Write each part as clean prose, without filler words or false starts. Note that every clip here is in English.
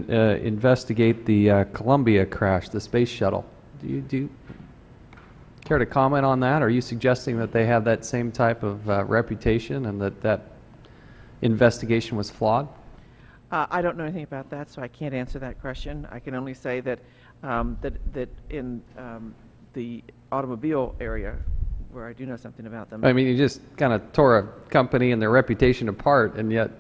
investigate the Columbia crash, the space shuttle. Do you care to comment on that? Are you suggesting that they have that same type of reputation and that investigation was flawed? I don't know anything about that, so I can't answer that question. I can only say that that in the automobile area, where I do know something about them. I mean, you just kind of tore a company and their reputation apart, and yet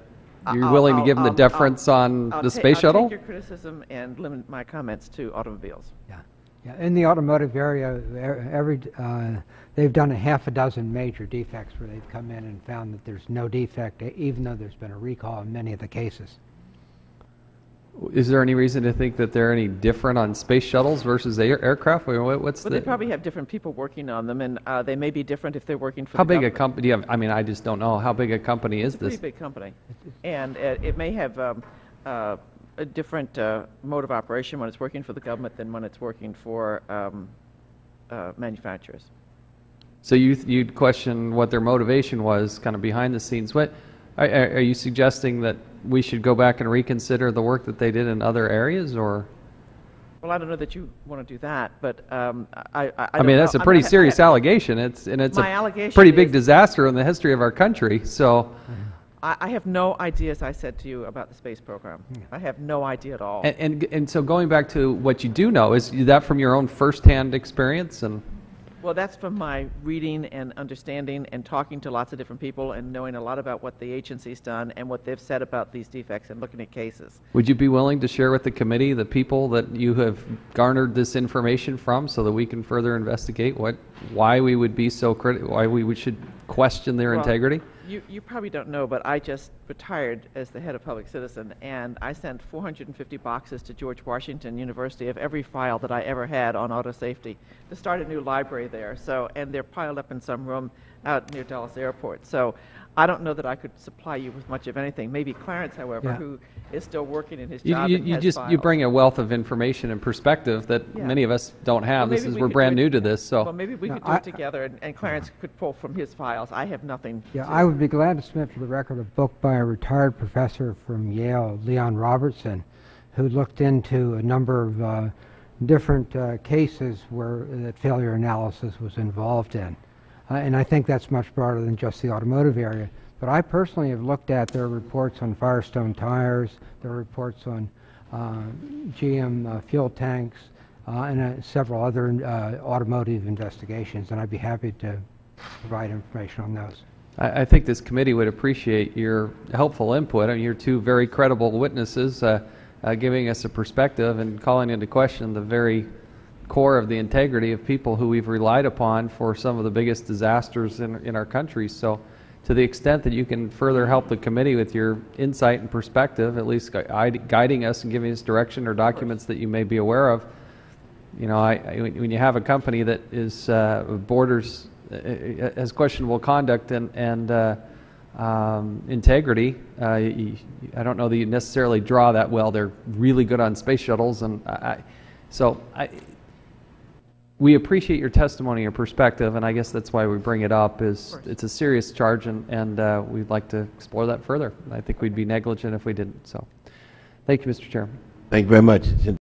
you're willing to give them the deference on the space shuttle? I'll take your criticism and limit my comments to automobiles. Yeah. In the automotive area, they've done a half a dozen major defects where they've come in and found that there's no defect, even though there's been a recall in many of the cases. Is there any reason to think that they're any different on space shuttles versus aircraft? What's They probably have different people working on them, and they may be different if they're working for How the big government. a company do you have? I mean, I just don't know. How big a company is It's a this? pretty big company, and it may have a different mode of operation when it's working for the government than when it's working for manufacturers. So you'd question what their motivation was kind of behind the scenes. What are you suggesting that we should go back and reconsider the work that they did in other areas, or? Well, I don't know that you want to do that, but I mean, that's a pretty serious allegation. It's a pretty big disaster in the history of our country. So, I have no idea, as I said to you, about the space program. I have no idea at all. And so going back to what you do know, is that from your own firsthand experience? And well, that's from my reading and understanding and talking to lots of different people and knowing a lot about what the agency's done and what they've said about these defects and looking at cases. Would you be willing to share with the committee the people that you have garnered this information from so that we can further investigate why we would be so critical, why we should question their integrity? You probably don't know, but I just retired as the head of Public Citizen, and I sent 450 boxes to George Washington University of every file that I ever had on auto safety to start a new library there. So, and they're piled up in some room out near Dallas Airport. So I don't know that I could supply you with much of anything. Maybe Clarence, however, who is still working in his job and has files. You bring a wealth of information and perspective that many of us don't have. Well, we're brand new to this, so. Well, maybe we could do it together, and Clarence could pull from his files. I have nothing. Yeah, I would be glad to submit for the record a book by a retired professor from Yale, Leon Robertson, who looked into a number of different cases where that failure analysis was involved in. And I think that's much broader than just the automotive area. But I personally have looked at their reports on Firestone tires, their reports on GM fuel tanks, and several other automotive investigations, and I'd be happy to provide information on those. I think this committee would appreciate your helpful input. I mean, you're two very credible witnesses giving us a perspective and calling into question the very core of the integrity of people who we've relied upon for some of the biggest disasters in our country. So to the extent that you can further help the committee with your insight and perspective, at least guiding us and giving us direction or documents that you may be aware of, you know, when you have a company that is borders has questionable conduct and integrity, I don't know that you necessarily draw that well. They're really good on space shuttles, and we appreciate your testimony, your perspective, and I guess that's why we bring it up. It's a serious charge, and we'd like to explore that further. I think we'd be negligent if we didn't. So, thank you, Mr. Chairman. Thank you very much.